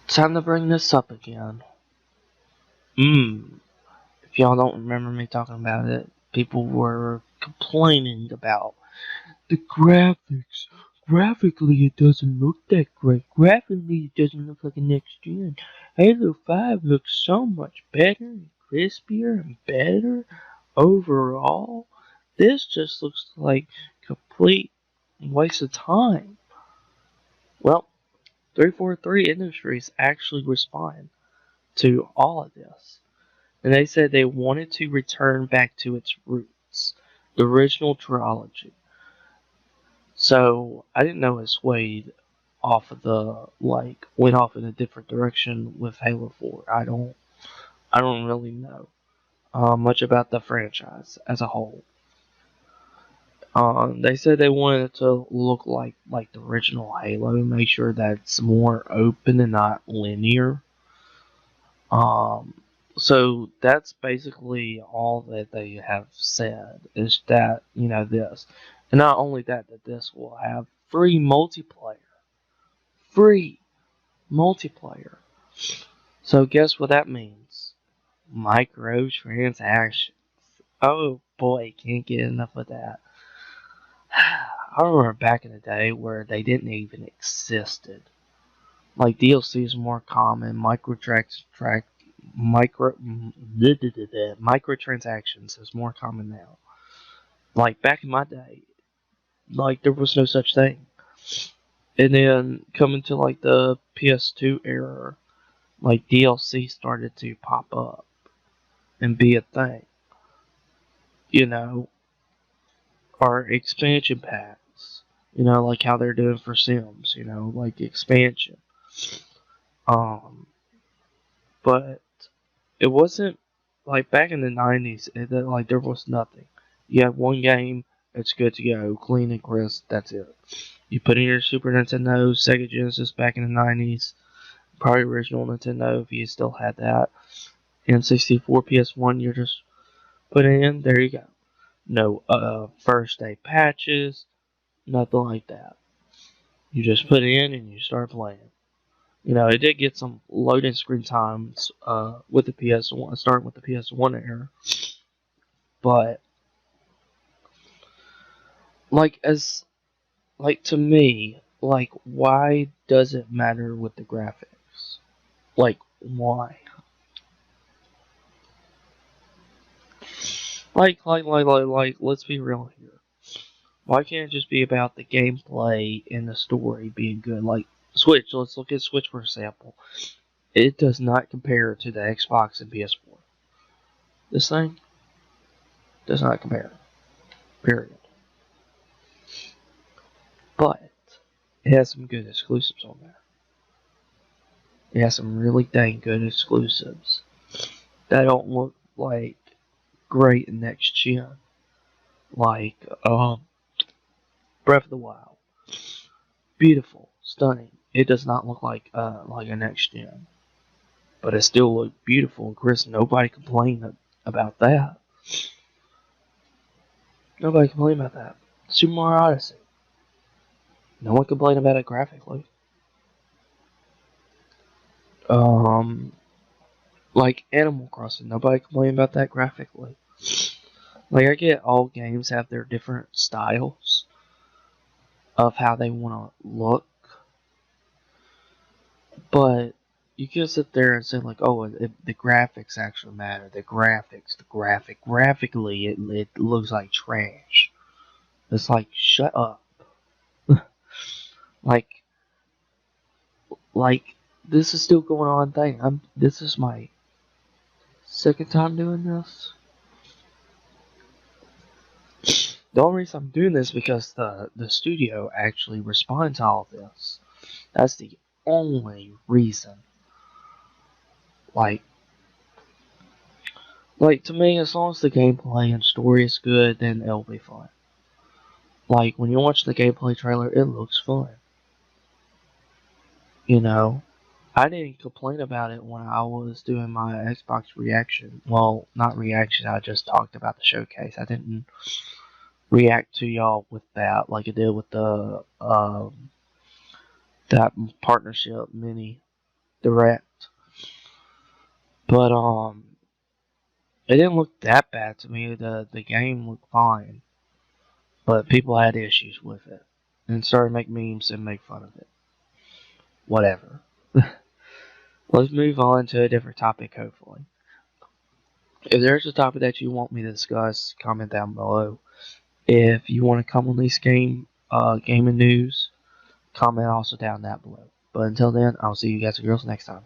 Time to bring this up again. If y'all don't remember me talking about it, people were complaining about the graphics. Graphically, it doesn't look that great. Graphically, it doesn't look like a next gen. Halo 5 looks so much better and crispier and better overall. This just looks like complete waste of time. Well, 343 Industries actually responded to all of this. And they said they wanted to return back to its roots, the original trilogy. So I didn't know it swayed off of went off in a different direction with Halo 4. I don't really know much about the franchise as a whole. They said they wanted it to look like the original Halo, make sure that it's more open and not linear. Um, so that's basically all that they have said is that, this. And not only that this will have free multiplayer. Free multiplayer. So guess what that means? Microtransactions. Oh boy, can't get enough of that. I remember back in the day where they didn't even existed. Like DLC is more common, microtransactions is more common now. Like back in my day, like there was no such thing. And then coming to like the PS2 era, like DLC started to pop up and be a thing. You know, or expansion packs. Like how they're doing for Sims. Like expansion. Um, but it wasn't like back in the 90s. Like there was nothing. You have one game, it's good to go, clean and crisp. That's it. You put in your Super Nintendo, Sega Genesis back in the 90s, probably original Nintendo if you still had that, N64, PS1. You're just putting in. There you go. No first day patches, nothing like that. You just put it in and you start playing. It did get some loading screen times with the PS1, starting with the PS1 era, but like as like to me, like why does it matter with the graphics? Like why? Let's be real here. Why can't it just be about the gameplay and the story being good? Like Switch, let's look at Switch for example. It does not compare to the Xbox and PS4. This thing does not compare. Period. But it has some good exclusives on there. It has some really dang good exclusives that don't look like great in next gen. Like Breath of the Wild. Beautiful, stunning. It does not look like a next gen. But it still looked beautiful and crisp. Nobody complained about that. Nobody complained about that. Super Mario Odyssey. No one complained about it graphically. Um, like Animal Crossing. Nobody complained about that graphically. Like I get all games have their different styles of how they want to look, but you can sit there and say like, oh, the graphics actually matter. Graphically, it looks like trash. It's like shut up. like like this is still going on thing. This is my second time doing this. The only reason I'm doing this is because the studio actually responded to all of this. That's the only reason. Like like to me, as long as the gameplay and story is good, then it'll be fun. Like when you watch the gameplay trailer, it looks fun. You know, I didn't complain about it when I was doing my Xbox reaction. Well, not reaction. I just talked about the showcase. I didn't react to y'all with that like I did with the that partnership mini. Direct. But it didn't look that bad to me. The game looked fine, but people had issues with it and started making memes and make fun of it. Whatever. Let's move on to a different topic, hopefully. If there's a topic that you want me to discuss, comment down below. If you want to come on this gaming news, comment also down that below. But until then, I'll see you guys and girls next time.